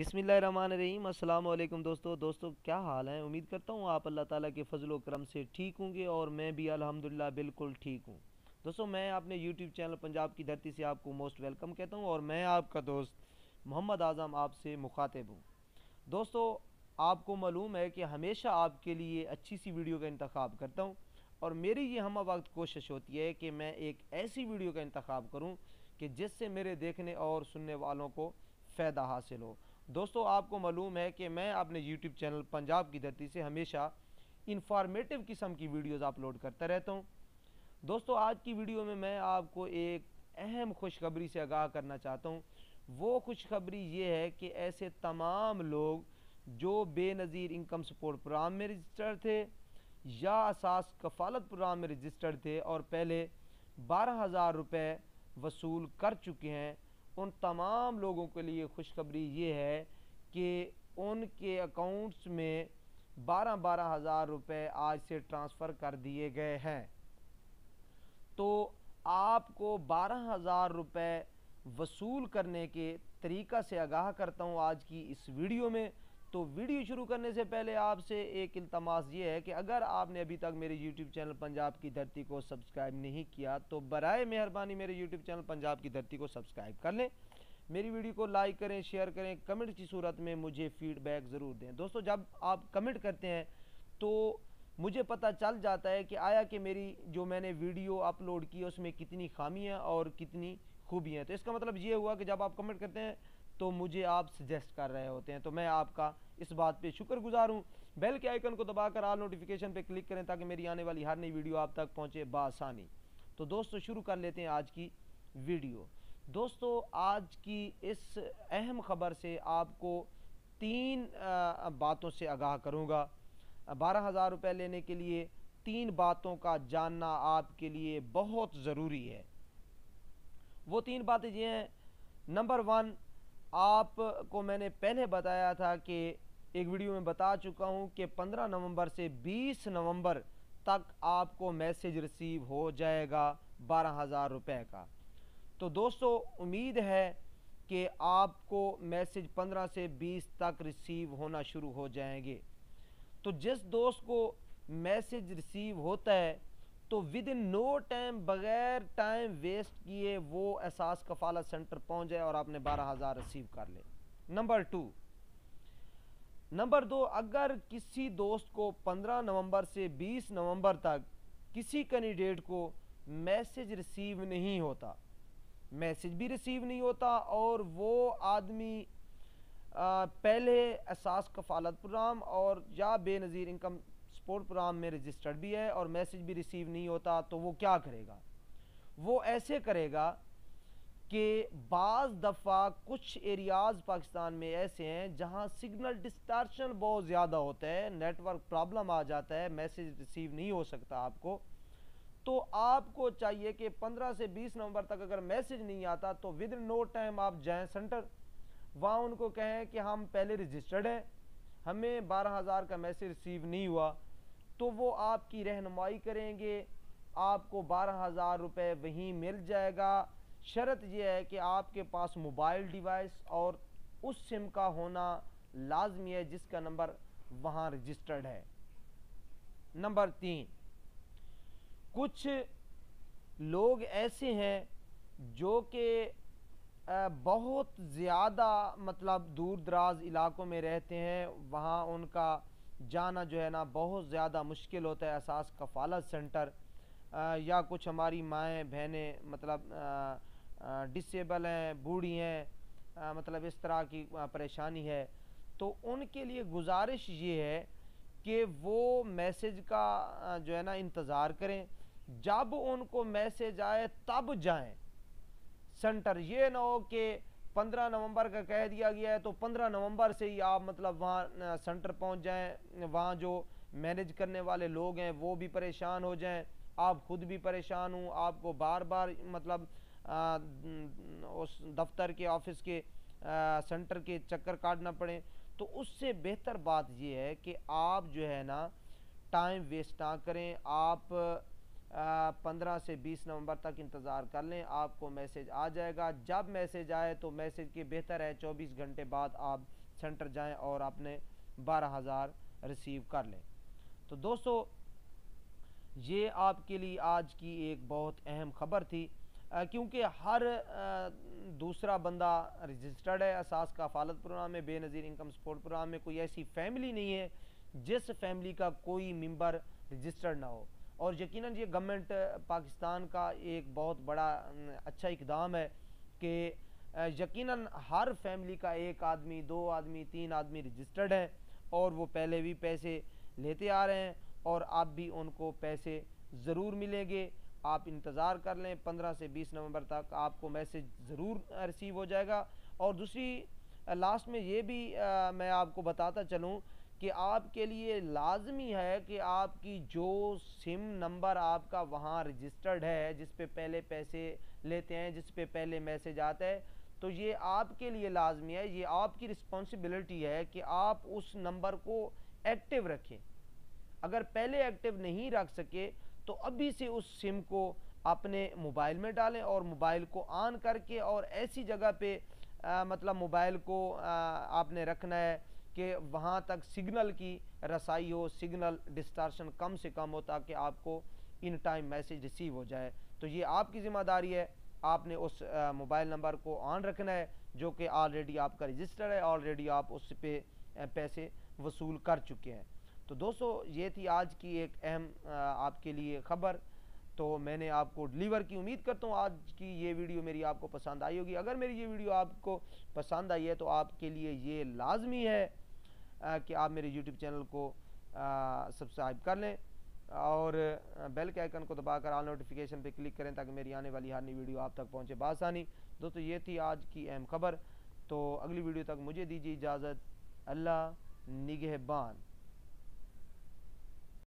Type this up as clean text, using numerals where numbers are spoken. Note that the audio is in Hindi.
बिस्मिल्लाहिर्रहमानिर्रहीम। अस्सलाम वालेकुम दोस्तों क्या हाल है। उम्मीद करता हूँ आप अल्लाह ताला के फजल व करम से ठीक होंगे और मैं भी अल्हम्दुलिल्लाह बिल्कुल ठीक हूँ। दोस्तों मैं अपने यूट्यूब चैनल पंजाब की धरती से आपको मोस्ट वेलकम कहता हूँ और मैं आपका दोस्त मोहम्मद आज़म आपसे मुखातिब हूँ। दोस्तों आपको मालूम है कि हमेशा आपके लिए अच्छी सी वीडियो का इंतखाब करता हूँ और मेरी ये हम वक्त कोशिश होती है कि मैं एक ऐसी वीडियो का इंतखाब करूँ कि जिससे मेरे देखने और सुनने वालों को फ़ायदा हासिल हो। दोस्तों आपको मालूम है कि मैं अपने यूट्यूब चैनल पंजाब की धरती से हमेशा इंफॉर्मेटिव किस्म की वीडियोज़ अपलोड करता रहता हूँ। दोस्तों आज की वीडियो में मैं आपको एक अहम खुशखबरी से आगाह करना चाहता हूँ। वो खुशखबरी ये है कि ऐसे तमाम लोग जो बेनज़ीर इनकम सपोर्ट प्रोग्राम में रजिस्टर्ड थे या असास कफ़ालत प्रोग्राम में रजिस्टर्ड थे और पहले 12,000 रुपये वसूल कर चुके हैं, उन तमाम लोगों के लिए खुशखबरी ये है कि उनके अकाउंट्स में 12,000 रुपये आज से ट्रांसफ़र कर दिए गए हैं। तो आपको 12,000 रुपये वसूल करने के तरीक़ा से आगाह करता हूँ आज की इस वीडियो में। तो वीडियो शुरू करने से पहले आपसे एक इल्तमास ये है कि अगर आपने अभी तक मेरे यूट्यूब चैनल पंजाब की धरती को सब्सक्राइब नहीं किया तो बराए मेहरबानी मेरे यूट्यूब चैनल पंजाब की धरती को सब्सक्राइब कर लें। मेरी वीडियो को लाइक करें, शेयर करें, कमेंट की सूरत में मुझे फ़ीडबैक ज़रूर दें। दोस्तों जब आप कमेंट करते हैं तो मुझे पता चल जाता है कि आया कि मेरी जो मैंने वीडियो अपलोड की उसमें कितनी खामियां और कितनी खूबियां हैं। तो इसका मतलब ये हुआ कि जब आप कमेंट करते हैं तो मुझे आप सजेस्ट कर रहे होते हैं, तो मैं आपका इस बात पे शुक्रगुजार हूँ। बेल के आइकन को दबाकर ऑल नोटिफिकेशन पे क्लिक करें ताकि मेरी आने वाली हर नई वीडियो आप तक पहुँचे बासानी। तो दोस्तों शुरू कर लेते हैं आज की वीडियो। दोस्तों आज की इस अहम ख़बर से आपको तीन बातों से आगाह करूँगा। 12,000 रुपये लेने के लिए तीन बातों का जानना आपके लिए बहुत ज़रूरी है। वो तीन बातें ये हैं। नंबर वन, आपको मैंने पहले बताया था कि एक वीडियो में बता चुका हूँ कि 15 नवंबर से 20 नवंबर तक आपको मैसेज रिसीव हो जाएगा 12,000 रुपये का। तो दोस्तों उम्मीद है कि आपको मैसेज 15 से 20 तक रिसीव होना शुरू हो जाएंगे। तो जिस दोस्त को मैसेज रिसीव होता है तो विद इन नो टाइम, बगैर टाइम वेस्ट किए वो एहसास कफ़ालत सेंटर पहुंच जाए और आपने 12,000 रिसीव कर ले। नंबर दो, अगर किसी दोस्त को 15 नवंबर से 20 नवंबर तक किसी कैंडिडेट को मैसेज रिसीव नहीं होता, मैसेज भी रिसीव नहीं होता और वो आदमी पहले एहसास कफ़ालत प्रोग्राम और या बेनज़ीर इनकम सपोर्ट प्रोग्राम में रजिस्टर्ड भी है और मैसेज भी रिसीव नहीं होता, तो वो क्या करेगा? वो ऐसे करेगा कि बाज़ दफ़ा कुछ एरियाज़ पाकिस्तान में ऐसे हैं जहां सिग्नल डिस्टॉर्शन बहुत ज़्यादा होता है, नेटवर्क प्रॉब्लम आ जाता है, मैसेज रिसीव नहीं हो सकता आपको। तो आपको चाहिए कि 15 से 20 नवंबर तक अगर मैसेज नहीं आता तो विद इन नो टाइम आप जाएं सेंटर, वहाँ उनको कहें कि हम पहले रजिस्टर्ड हैं, हमें 12,000 का मैसेज रिसीव नहीं हुआ, तो वो आपकी रहनुमाई करेंगे, आपको 12,000 रुपये वहीं मिल जाएगा। शर्त यह है कि आपके पास मोबाइल डिवाइस और उस सिम का होना लाजमी है जिसका नंबर वहाँ रजिस्टर्ड है। नंबर तीन, कुछ लोग ऐसे हैं जो कि बहुत ज़्यादा मतलब दूर दराज इलाकों में रहते हैं, वहाँ उनका जाना जो है ना बहुत ज़्यादा मुश्किल होता है। एहसास कफ़ालत सेंटर या कुछ हमारी माएँ बहनें मतलब डिसेबल हैं, बूढ़ी हैं, मतलब इस तरह की परेशानी है, तो उनके लिए गुजारिश ये है कि वो मैसेज का जो है ना इंतज़ार करें, जब उनको मैसेज आए तब जाएं सेंटर। ये ना हो कि 15 नवंबर का कह दिया गया है तो 15 नवंबर से ही आप मतलब वहाँ सेंटर पहुँच जाएं, वहाँ जो मैनेज करने वाले लोग हैं वो भी परेशान हो जाएं, आप खुद भी परेशान हो, आपको बार बार मतलब उस दफ्तर के ऑफिस के सेंटर के चक्कर काटना पड़े। तो उससे बेहतर बात यह है कि आप जो है ना टाइम वेस्ट ना करें, आप 15 से 20 नवंबर तक इंतज़ार कर लें, आपको मैसेज आ जाएगा। जब मैसेज आए तो मैसेज के बेहतर है 24 घंटे बाद आप सेंटर जाएं और आपने 12,000 रिसीव कर लें। तो दोस्तों ये आपके लिए आज की एक बहुत अहम खबर थी, क्योंकि हर दूसरा बंदा रजिस्टर्ड है असास कफ़ालत प्रोग्राम में, बेनज़ीर इनकम सपोर्ट प्रोग्राम में। कोई ऐसी फैमिली नहीं है जिस फैमिली का कोई मेंबर रजिस्टर्ड ना हो। और यकीनन ये गवर्नमेंट पाकिस्तान का एक बहुत बड़ा अच्छा इकदाम है कि यकीनन हर फैमिली का एक आदमी, दो आदमी, तीन आदमी रजिस्टर्ड है और वो पहले भी पैसे लेते आ रहे हैं और अब भी उनको पैसे ज़रूर मिलेंगे। आप इंतज़ार कर लें, 15 से 20 नवंबर तक आपको मैसेज ज़रूर रिसीव हो जाएगा। और दूसरी लास्ट में ये भी मैं आपको बताता चलूँ कि आपके लिए लाजमी है कि आपकी जो सिम नंबर आपका वहाँ रजिस्टर्ड है, जिस पे पहले पैसे लेते हैं, जिस पे पहले मैसेज आता है, तो ये आपके लिए लाजमी है, ये आपकी रिस्पॉन्सिबिलिटी है कि आप उस नंबर को एक्टिव रखें। अगर पहले एक्टिव नहीं रख सके तो अभी से उस सिम को अपने मोबाइल में डालें और मोबाइल को ऑन करके और ऐसी जगह पे मतलब मोबाइल को आपने रखना है कि वहाँ तक सिग्नल की रसाई हो, सिग्नल डिस्टॉर्शन कम से कम हो, ताकि आपको इन टाइम मैसेज रिसीव हो जाए। तो ये आपकी ज़िम्मेदारी है, आपने उस मोबाइल नंबर को ऑन रखना है जो कि ऑलरेडी आपका रजिस्टर है, ऑलरेडी आप उस पर पैसे वसूल कर चुके हैं। तो दोस्तों ये थी आज की एक अहम आपके लिए ख़बर, तो मैंने आपको डिलीवर की। उम्मीद करता हूँ आज की ये वीडियो मेरी आपको पसंद आई होगी। अगर मेरी ये वीडियो आपको पसंद आई है तो आपके लिए ये लाजमी है कि आप मेरे यूट्यूब चैनल को सब्सक्राइब कर लें और बेल के आइकन को दबाकर ऑल नोटिफिकेशन पे क्लिक करें ताकि मेरी आने वाली हर नई वीडियो आप तक पहुँचे बासानी। दोस्तों ये थी आज की अहम खबर। तो अगली वीडियो तक मुझे दीजिए इजाज़त। अल्लाह निगहबान।